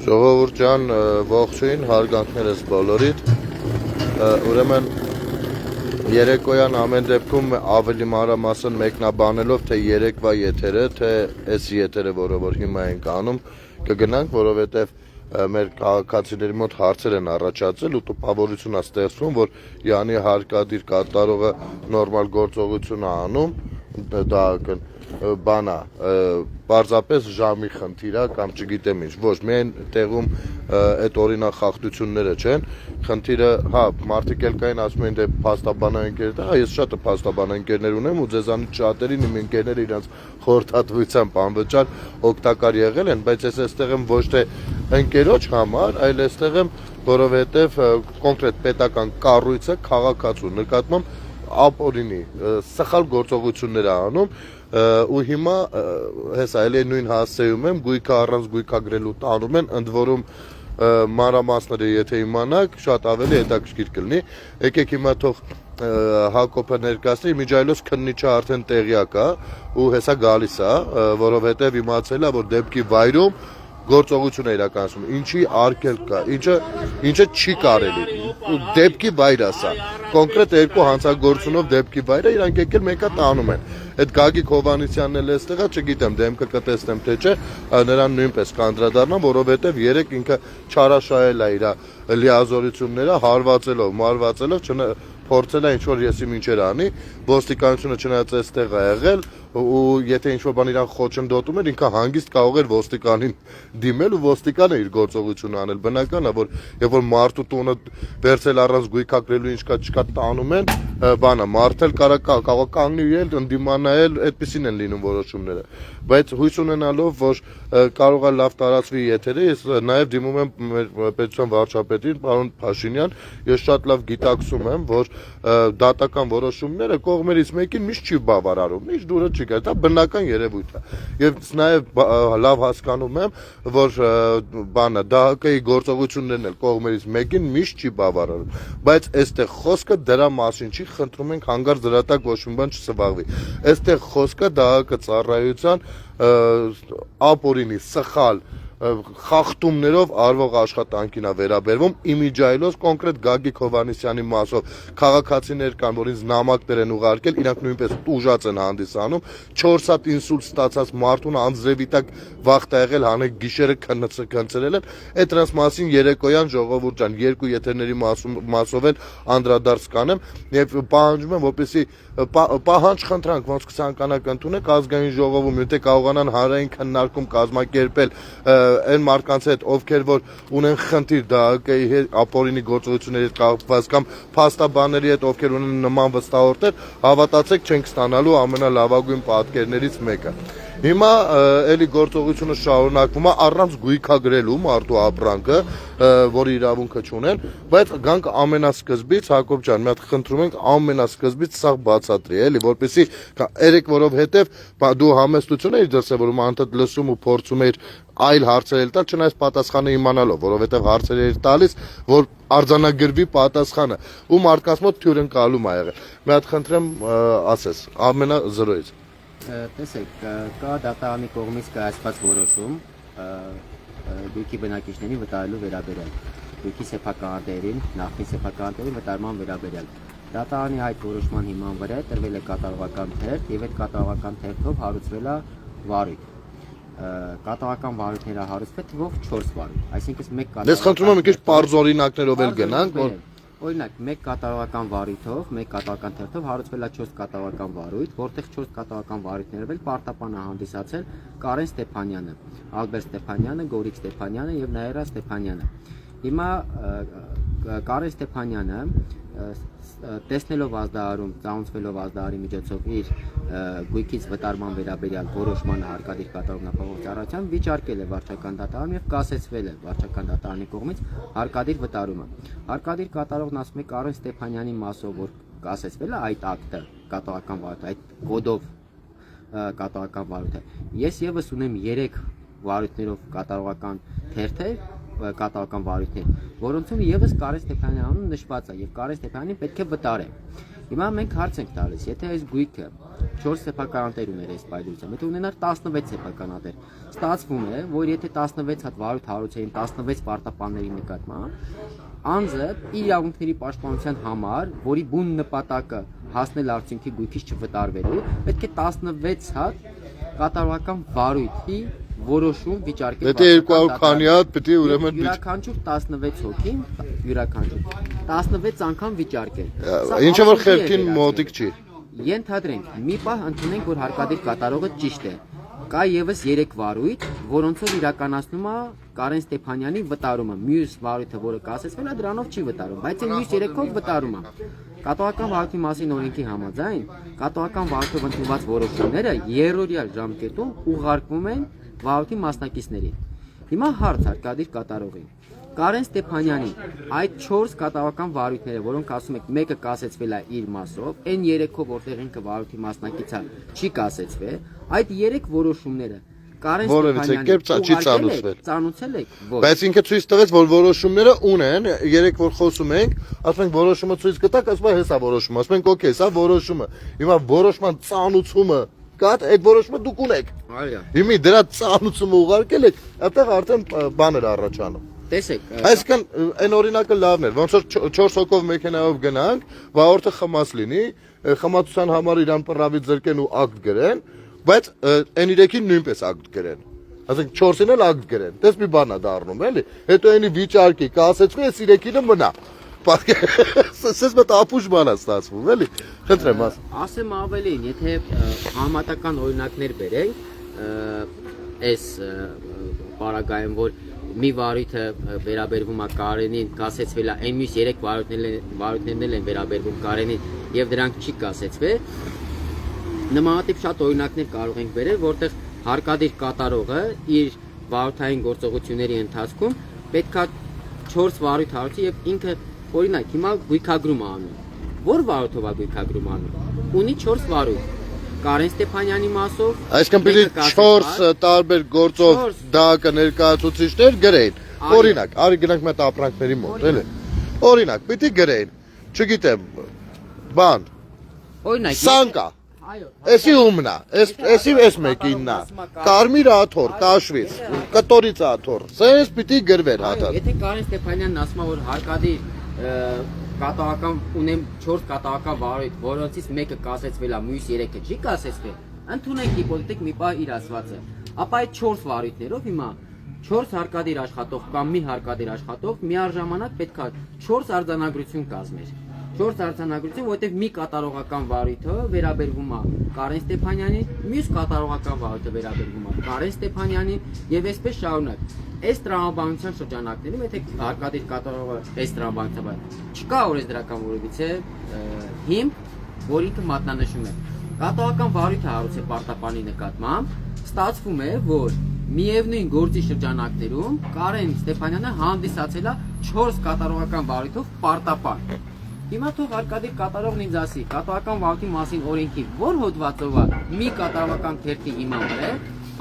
Ժողովուրդ ջան, ողջույն, հարգանքներս բոլորիդ։ Ուրեմն երեկոյան ամեն դեպքում ավելի մանրամասն մեկնաբանելով թե երեկվա եթերը, թե այս եթերը, որը որ հիմա ենք անում, կգնանք, որովհետև մեր քաղաքացիների մոտ հարցեր են առաջացել ու տպավորություն է ստեղծվում, որ յանի հարկադիր կատարողը նորմալ գործողություն է անում, դա բանա, պարզապես ժամի խնդիր է կամ չգիտեմ ինչ, ոչ, միայն տեղում այդ օրինախախտությունները չեն, խնդիրը, հա, մարդիկ էլ կային ասում են դե փաստաբանանքերներ, հա, ես շատ փաստաբանանքերներ ունեմ ու ձեզանից շատերին իմ ընկերները իրենց խորհրդատվությամբ անվճար օգտակար եղել են, բայց ես այստեղ եմ ոչ թե ընկերոջ համար, այլ այստեղ եմ, որովհետև կոնկրետ պետական կառույցը քաղաքացու նկատմամբ ապօրինի սխալ գործողություններ է անում ու հիմա հեսա էլի նույն հասցեում եմ գույքը առանց գույքագրելու տանում են ընդ որում մանրամասները եթե իմանաք շատ ավելի հետաքրքիր կլինի եկեք հիմա թող Հակոբը ներկայացնի իմիջայլոց քննիչը արդեն տեղյակ է ու հեսա գալիս է որովհետև իմացել է որ դեպքի վայրում գործողություն է իրականացում ինչի արգելք կա ինչը չի կարելի դեպքի վայրը սա կոնկրետ երկու հանցագործությունով դեպքի վայրը իրանք եկել մեկը տանում են այդ Գագիկ Հովհաննիսյանն էլ էստեղ է չգիտեմ դեմքը կտեսնեմ թե չէ նրան նույնպես կանդրադառնամ որովհետև երեք ինքը չարաշահել է իր լիազորությունները հարվածելով մարվածելով փորձել է ինչ-որ եսի մինչեր անի, ոստիկանությունը չնայած այստեղ է եղել ու եթե ինչ-որ բան իրան խոչընդոտում էր, ինքը հանգիստ կարող էր ոստիկանին դիմել ու ոստիկանը իր գործողությունը անել, բնական է, որ երբ որ մարդու տունը վերցել առանց գույքակրելու ինչ կա չկա տանում են, բանա, մարդել կարող կանգնի ու ընդդիմանալ, այդպեսին են լինում որոշումները, բայց հույս ունենալով, որ կարող է լավ տարածվի եթերը, ես նաև դիմում եմ մեր պետության վարչապետին, պարոն Փաշինյան, ես շատ լավ գիտակցում եմ, որ դատական որոշումները կողմերից մեկին միշտ չի բավարարում, միշտ դուրը չի գա, դա բնական երևույթ է։ Եվ նաև լավ հասկանում եմ, որ բանը ԴՀԿ-ի գործողություններն էլ կողմերից մեկին միշտ չի բավարարում, բայց այստեղ խոսքը դրա մասին չի, խնդրում ենք հանգարց դրա տակ ոչ մի բան չսվաղվի։ Այստեղ խոսքը ԴՀԿ ծառայության ապօրինի սխալ խախտումներով արվող աշխատանքին է վերաբերվում իմիջայլոց կոնկրետ Գագիկ Հովհաննիսյանի մասով քաղաքացիներ կան, որ ինձ նամակներ են ուղարկել, իրանք նույնպես տուժած են հանդիսանում, 4 հատ ինսուլտ ստացած մարդուն անձրևիտակ վախտ է եղել, հանեք գիշերը քնցրել են, այդ դրանց մասին երեկոյան ժողովուրդ ջան, երկու եթերների մասով էլ անդրադարձ կանեմ եւ պահանջում եմ, որպեսզի պահանջ խնդրանք, ոնց կցանկանաք ընդունեք ազգային ժողովում, եթե կարողանան հանրային քննարկում կազմակերպել այն մարդկանց հետ, ովքեր որ ունեն խնդիր ԴՀԿ-ի հետ ապօրինի գործողությունների հետ կապված կամ փաստաբանների հետ, ովքեր ունեն նման վստահորդներ, հավատացեք չենք ստանալու ամենալավագույն պատկերներից մեկը։ Հիմա էլի գործողությունը շարունակվում է առանց գույքագրելու մարդու ապրանքը, որի իրավունքը չունեն, բայց գանք ամենասկզբից Հակոբ ջան, մի հատ խնդրում ենք ամենասկզբից սա բացատրի, էլի, որպեսզի երեք որովհետև դու համեստություն էիր դրսևորում, անդադ լսում ու փորձում էիր այլ հարցեր էլ տալ, չնայած պատասխանը իմանալով, որովհետև հարցեր էիր տալիս, որ արձանագրվի պատասխանը, ու մարդկանց մոտ թյուրընկալում ա եղել։ Մի հատ խնդրեմ ասես, ամենազրոյից։ Տեսեք, կա դատարանի կողմից կայացված որոշում գույքի բնակիչներին վտարելու վերաբերյալ, գույքի սեփականատերերին, նախկին սեփականատերերին վտարման վերաբերյալ։ Դատարանի այդ որոշման հիման վրա տրվել է կատարողական թերթ եւ այդ կատարողական թերթով հարուցվել է վարույթ։ Կատարողական վարույթները հարուցվել թվով 4 վարույթ, այսինքն մեկ կատարողական։ Ես խնդրում եմ մի քիչ պարզ օրինակներով էլ գնանք, որ Օրինակ, մեկ կատարողական վարույթով, մեկ կատարողական թերթով հարուցվել է 4 կատարողական վարույթ, որտեղ 4 կատարողական վարույթներով էլ պարտապան է հանդիսացել Կարեն Ստեփանյանը, Ալբերտ Ստեփանյանը, Գորիկ Ստեփանյանը եւ Նաիրա Ստեփանյանը։ Հիմա Կարեն Ստեփանյանը տեսնելով ազդարարում, ծանոթվելով ազդարարի միջոցով իր գույքից վտարման վերաբերյալ որոշմանը հարկադիր կատարողն ապահովող ծառայության վիճարկել է վարչական դատարանում եւ կասեցվել է վարչական դատարանի կողմից հարկադիր վտարումը։ Հարկադիր կատարողն ասում է Կարեն Ստեփանյանի մասով, որ կասեցվել է այդ ակտը, կատարողական վարույթը, այդ կոդով կատարողական վարույթը։ Ես եւս ունեմ 3 վարույթներով կատարողական թերթեր կատարողական վարույթներ, որոնցում եւս Կարեն Ստեփանյանի անունը նշված է եւ Կարեն Ստեփանյանին պետք է վտարել։ Հիմա մենք հարց ենք տալիս, եթե այս գույքը 4 սեփականատեր ուներ այս պայծրությամբ, եթե ունենար 16 սեփականատեր, ստացվում է, որ եթե 16 հատ վարույթ հարուցեին 16 պարտապանների նկատմամբ, անձը իր իրավունքների պաշտպանության համար, որի բուն նպատակը հասնել արդյունքի գույքից չվտարվելու, պետք է 16 հատ կատարողական վարույթի որոշում վիճարկել։ Եթե 200 քանի հատ պետք է ուրեմն յուրաքանչյուր 16 հոգին, յուրաքանչյուր 16 անգամ վիճարկել։ Ինչը որ խելքին մոտիկ չի։ Ենթադրենք, մի պահ ընդունենք, որ հարկադիր կատարողը ճիշտ է։ Կա եւս 3 վարույթ, որոնցով իրականացնում է Կարեն Ստեփանյանի վտարումը։ Մյուս վարույթը, որը կասեցվել է, դրանով չի վտարում, բայց այն մյուս 3-ով վտարում է։ Կատողական վարույթի մասին օրենքի համաձայն, կատողական վարույթով ընդունված որոշումները երրորդյա ժամկետում ուղարկվում են վարույթի մասնակիցներին։ Հիմա հարց հարկադիր կատարողին։ Կարեն Ստեփանյանի այդ 4 կատողական վարույթները, որոնք ասում եք, մեկը կասեցվել է իր մասով, այն 3-ով որտեղ ինքը վարույթի մասնակիցը չի կասեցվել, այդ 3 որոշումները Կարեն Ստեփանյանը ծանուցել եք, ոչ։ Բայց ինքը ցույց տվեց, որ որոշումները ունեն, 3 որ խոսում ենք, ասում ենք որոշումը ցույց կտակ, ասում է հեսա որոշումը, ասում ենք օքեյ, սա որոշումը։ Հիմա որոշման ծանուցումը կա, այդ որոշումը դուք ունեք։ Այո։ Հիմա դրա ծանուցումը ուղարկել եք, այդտեղ արդեն բաներ առաջանում։ Տեսեք, այսինքն այն օրինակը լավն էր, ոնց որ 4 հոգով մեքենայով գնանք, վաղորդը խմած լինի, խմացության համար իրան պռավից զրկեն ու ակտ գրեն, բայց այն 3-ին նույնպես ակտ գրեն։ Ասենք 4-ին էլ ակտ գրեն։ Դες մի բան է դառնում, էլի։ Հետո այնի վիճարկի, կասեցվի, այս 3-ինը մնա։ Սես մտ ապուշ բան է ստացվում, էլի։ Խնդրեմ, ասեմ ավելին, եթե համատական օրինակներ բերենք, այս պարագայում, որ մի վարույթը վերաբերվում է Կարենին, կասեցվել է, այն մյուս 3 վարույթներն են վերաբերվում Կարենին եւ դրանք չի կասեցվել։ Նմանատիպ շատ օրինակներ կարող ենք բերել, որտեղ հարկադիր կատարողը իր վարույթային գործողությունների ընթացքում պետքա 4 վարույթ հարուցի եւ ինքը օրինակ հիմա գույքագրում է անում։ Որ վարույթով է գույքագրում անում։ Ունի 4 վարույթ։ Կարեն Ստեփանյանի մասով, այսինքն պիտի 4 տարբեր գործով դահակը ներկայացուցիչներ գրեին։ Օրինակ, արի գնանք մետ ապրանքների մոտ, էլի։ Օրինակ, պիտի գրեին, չգիտեմ, բան։ Օրինակ, Սանկա։ այո։ Էսի ումնա, էս մեկիննա։ Կարմիր աթոռ, կաշվից, կտորից աթոռ։ Սենց պիտի գրվեր հատա։ Եթե Կարեն Ստեփանյանն ասում է, որ հարկադիր կատողական ունեմ 4 կատողական վարույթ, որոնցից մեկը կասեցվել է, մյուս 3-ը չի կասեցվել, ընդունենք հիպոթետիկ մի պահ իր ասվածը։ Ապա այդ 4 վարույթներով հիմա 4 հարկադիր աշխատող կամ մի հարկադիր աշխատող միաժամանակ պետք է 4 արձանագրություն կազմեր։ 4 արձանագրություն, որովհետև մի կատարողական վարույթը վերաբերվում է Կարեն Ստեփանյանին, մյուս կատարողական վարույթը վերաբերվում է Կարեն Ստեփանյանին եւ այսպես շարունակ։ Այս տրամաբանության շրջանակներում, եթե հարկադիր կատարողը այս տրամաբանությամբ չկա օրենսդրական որևիցե հիմք, որ ինքը մատնանշում է։ Կատարողական վարույթը հարուցե պարտապանի նկատմամբ, ստացվում է, որ միևնույն գործի շրջանակներում Կարեն Ստեփանյանը հանդիսացել է 4 կատարողական վարույթով պարտապան։ Հիմա թող հարկադիր կատարողն ինձ ասի, կատարողական վարույթի մասին օրենքի որ հոդվածով է մի կատարողական թերթի իմամ է,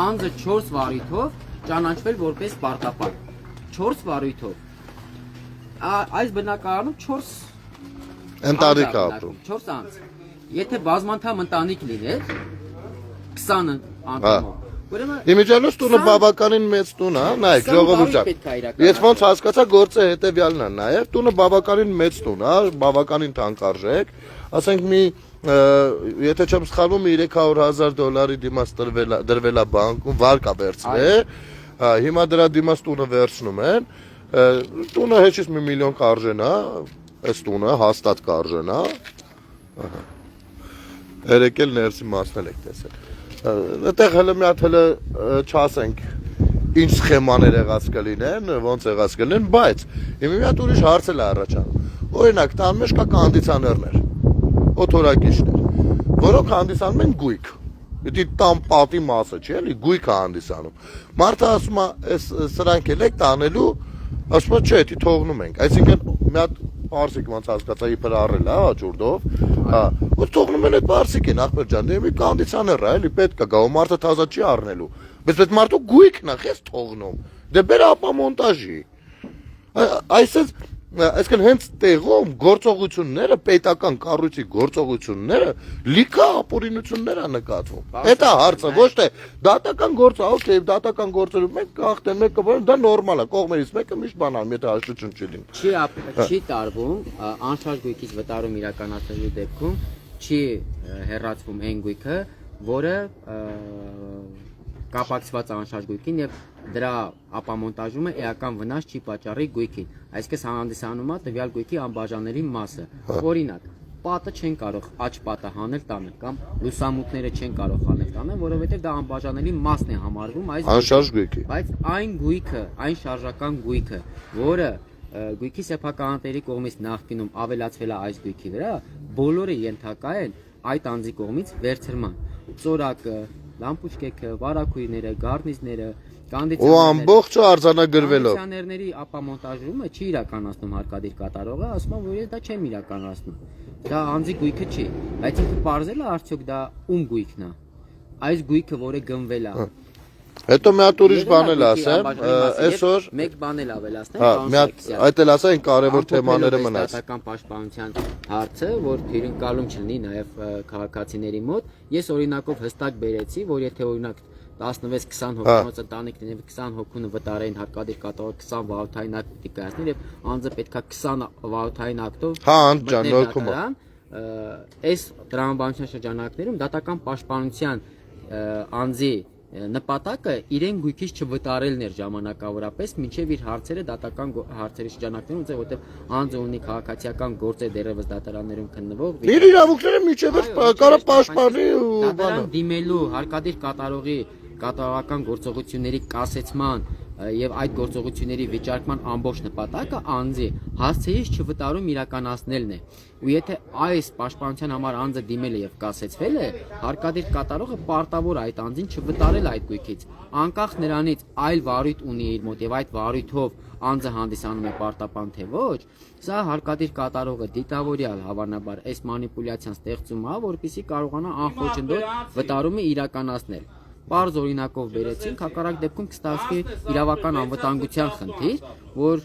անձը 4 վարույթով ճանաչվել որպես պարտապան 4 վարույթով այս բնակարանում 4 ընտանիք ապրում 4 անձ եթե բազմանդամ ընտանիք լիներ 20 անդամով Իմիջիալոս տունը բավականին մեծ տուն է, նայեք, ժողովուրդ։ Ես ոնց հասկացա գործը հետևյալն է, նաև տունը բավականին մեծ տուն է, բավականին թանկարժեք, ասենք մի եթե չեմ սխալվում $300,000 դիմաց դրվել է բանկում, վարկա վերցրել, հիմա դրա դիմաց տունը վերցնում են, տունը հեչից $1 միլիոն կարժենա, այս տունը հաստատ կարժենա, երեկել ներսի մասնել եք տեսել։ Այդտեղ հələ մի հատ հələ չասենք ինչ սխեմաներ եղած կլինեն, ոնց եղած կլինեն, բայց հիմա մի հատ ուրիշ հարց էլ առաջանում։ Օրինակ, տան մեջ կա կոնդիցիոներներ, օթորակիչներ, որոնք հանդիսանում են գույք։ Դի տան պատի մասը չէ, էլի գույք է հանդիսանում։ Մարդը ասում է, սրանք էլ եք տանելու, ասում է, չէ, դի թողնում ենք։ Այսինքն մի հատ Պարսիկ ոնց հասկացա իբր առել է աջուրդով, ու թողնում են այդ պարսիկին ախպեր ջան, դե մի կոնդիցիոներ է, էլի պետք է գա, ու մարդը թազա չի առնելու, բայց այդ մարդու գույքն է, խես թողնում, դե բեր ապա մոնտաժի, այսպես այսինքն հենց տեղում գործողությունները, պետական կառույցի գործողությունները լիքը ապօրինություններ է նկատվում։ Դա հարցը, ոչ թե դատական գործը, օքեյ, դատական գործերը մենք կախտեն, մեկը դա նորմալ է, կողմերից մեկը միշտ բանալ, եթե հաշտություն չի լինում։ Չի տարվում անշարժ գույքից վտարում իրականացնելու դեպքում չի հեռացվում այն գույքը, որը կապակցված անշարժ գույքին եւ դրա ապամոնտաժումը էական վնաս չի պատճառի գույքին։ Այսինքն հանդիսանում է տվյալ գույքի անբաժանելի մասը։ Օրինակ, պատը չեն կարող աջ պատը հանել տանը կամ լուսամուտները չեն կարող հանել տանը, որովհետեւ դա անբաժանելի մասն է համարվում այս անշարժ գույքի։ Բայց այն գույքը, այն շարժական գույքը, որը գույքի սեփականատերի կողմից նախկինում ավելացվել է այս գույքի վրա, բոլորը ենթակա են այդ անձի կողմից վերցրման։ Ծորակը, լամպուշկեքը, վարակույրները, գառնիզները, ամբողջը արձանագրվելով։ Կոնդիցիոներների ապամոնտաժումը չի իրականացնում հարկադիր կատարողը, ասում են, որ ես դա չեմ իրականացնում։ Դա անձի գույքը չի, բայց ինքը պարզել է արդյոք դա ում գույքն է։ Այս գույքը, որը գնվել է։ Հետո մի հատ ուրիշ բան էլ ասեմ, այսօր մեկ բան էլ ավելացնեմ, այդ էլ ասա այն կարևոր թեմաները մնաց։ Դատական պաշտպանության հարցը, որ թիրնկալում չլինի նաև քաղաքացիների մոտ, ես օրինակով հստակ բերեցի, որ եթե օրինակ 16-20 հոգանոց ընտանիքն եւ 20 հոգուն վտարային հարկադիր կատարող 20 վարորդային ակտ պիտի կայացնի եւ անձը պետքա 20 վարորդային ակտով այս տրամաբանության շրջանակներում դատական պաշտպանության անձի նպատակը իրեն գույքից չվտարելն էր ժամանակավորապես մինչև իր հարցերը դատական հարցերի շրջանակներում ուզե որտեղ անձը ունի քաղաքացիական գործեր դերևս դատարաններում քննվող իր իրավունքները միջև կարա պաշտպանի ու դատարան դիմելու հարկադիր կատարողի կատարողական գործողությունների կասեցման եւ այդ գործողությունների վիճարկման ամբողջ նպատակը անձի հասցեից չվտարում իրականացնելն է ու եթե այս պաշտպանության համար անձը դիմել է եւ կասեցվել է հարկադիր կատարողը պարտավոր է այդ անձին չվտարել այդ գույքից անկախ նրանից այլ վարույթ ունի իր մոտ եւ այդ վարույթով անձը հանդիսանում է պարտապան թե ոչ սա հարկադիր կատարողը դիտավորյալ հավանաբար այս մանիպուլյացիան ստեղծում է որպեսզի կարողանա անխոչնդոտ վտարումը իրականացնել Պարզ օրինակով բերեցինք, հակառակ դեպքում կստացվի իրավական անվտանգության խնդիր, որ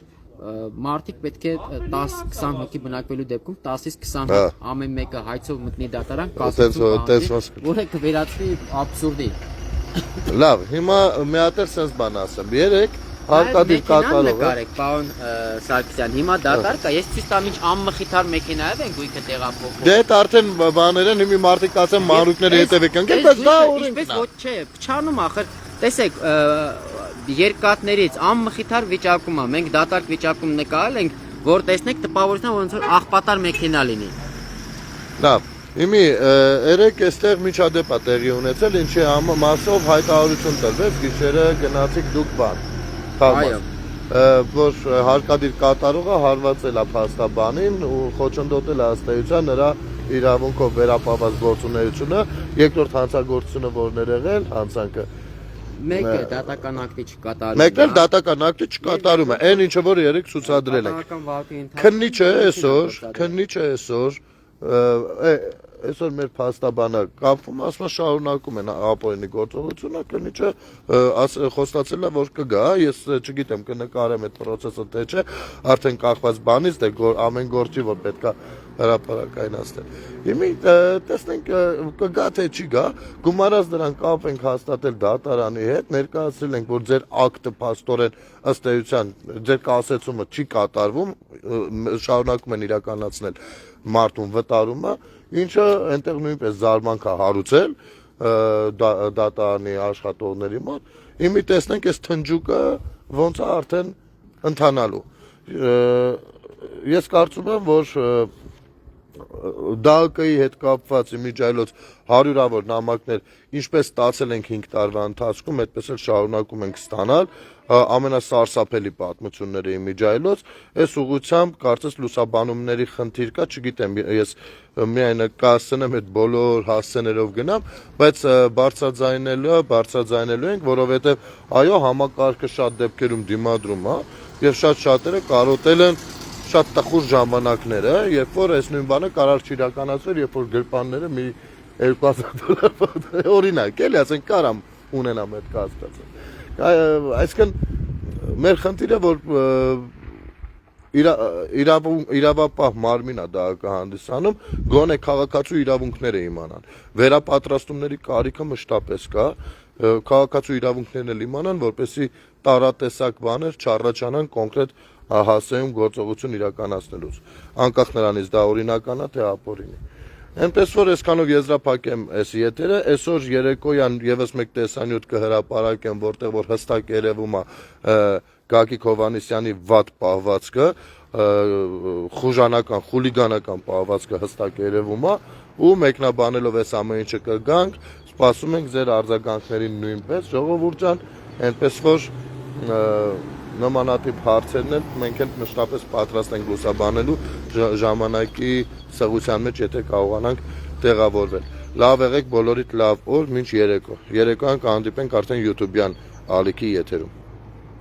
մարդիկ պետք է 10-20 հոգի բնակվելու դեպքում 10-ից 20 ամեն մեկը հայցով մտնի դատարան, կասեցում, որը կվերածվի աբսուրդի։ Լավ, հիմա մի հատ էլ sense բան ասեմ։ Երեք հարկադիր կատարողը պարոն Սարգսյան, հիմա դատար կա, ես ցույց տամ ինչ անմխիթար մեքենայով են գույքը տեղափոխում։ Դե այդ արդեն բաներ են, հիմի մարդիկ ասեն մանրուկները հետևեք ընկել, բայց դա օրենքն է։ Ինչպես ոչ չէ, փչանում ախր, տեսեք, երկաթներից անմխիթար վիճակում է, մենք դատարկ վիճակում նկարել ենք, որ տեսնեք տպավորության ոնց որ աղբատար մեքենա լինի։ Լավ, հիմի երեք այստեղ միջադեպ է տեղի ունեցել, ինչի մասով հայտարարություն տրվեց, գիշերը գնացիք դուք բան։ Այո, որ հարկադիր կատարողը հարվածել է փաստաբանին ու խոչընդոտել է ըստ էության նրա իրավունքով վերապահված գործունեությունը, երկրորդ հանցագործությունը որն էր եղել, հանցանքը մեկը դատական ակտի չկատարում։ Մեկն էլ դատական ակտի չկատարում է, այն ինչը որ երեք ցուցադրել ենք։ Քննիչը այսօր այսօր մեր փաստաբանը կապվում, ասում է շարունակում են ապօրինի գործողությունը, քննիչը խոստացել է որ կգա, ես չգիտեմ կնկարեմ այդ process-ը թե չէ, արդեն կախված բանից դե ամեն գործի որ պետքա հրապարակայնացնել։ Հիմա տեսնենք կգա թե չի գա, գումարած դրան կապ ենք հաստատել դատարանի հետ, ներկայացրել ենք որ ձեր ակտը փաստորեն ըստ էության ձեր կասեցումը չի կատարվում, շարունակում են իրականացնել մարդուն վտարումը, ինչը այնտեղ նույնպես զարմանք է հարուցել դատարանի աշխատողների մոտ։ Հիմա տեսնենք այս թնջուկը ոնց է արդեն ընթանալու։ Ես կարծում եմ, որ ԴԱԿ-ի հետ կապված իմիջայլոց հարյուրավոր նամակներ ինչպես ստացել ենք 5 տարվա ընթացքում, այդպես էլ շարունակում ենք ստանալ ամենասարսափելի պատմությունները իմիջայլոց, այս ուղղությամբ կարծես լուսաբանումների խնդիր կա, չգիտեմ, ես միայն կասենեմ այդ բոլոր հասցեներով գնամ, բայց բարձրաձայնելու ենք, որովհետև այո, համակարգը շատ դեպքերում դիմադրում է, եւ շատ շատերը կարոտել են շատ տխուր ժամանակները, երբ որ այս նույն բանը կարար չիրականացվեր, երբ որ գրպանները մի 2000 օրինակ, էլի, ասենք կարամ ունենամ այդ կասկածը։ Այսինքն մեր խնդիրը որ իրավապահ մարմինա դա կհանդիսանում, գոնե քաղաքացու իրավունքները իմանան։ Վերապատրաստումների կարիքը մշտապես կա, քաղաքացու իրավունքներն էլ իմանան, որպեսզի տարատեսակ բաներ չառաջանան կոնկրետ հասցեում գործողություն իրականացնելուց։ Անկախ նրանից դա օրինական է թե ապօրինի։ Այնպես որ այսքանով եզրափակեմ այս եթերը, այսօր երեկոյան եւս մեկ տեսանյութ կհրապարակեմ, որտեղ որ հստակ երևում է Գագիկ Հովհաննիսյանի վատ պահվածքը, խուժանական, խուլիգանական պահվածքը հստակ երևում է, ու մեկնաբանելով այս ամեն ինչը կգանք, սպասում ենք ձեր արձագանքներին նույնպես, ժողովուրդ ջան, այնպես որ նմանատիպ հարցերն էլ մենք էլ մշտապես պատրաստ ենք լուսաբանելու ժամանակի սղության մեջ, եթե կարողանանք տեղավորվել։ Լավ եղեք, բոլորիդ լավ օր, մինչ երեկո։ Երեկոյան կհանդիպենք արդեն YouTube-յան ալիքի եթերում։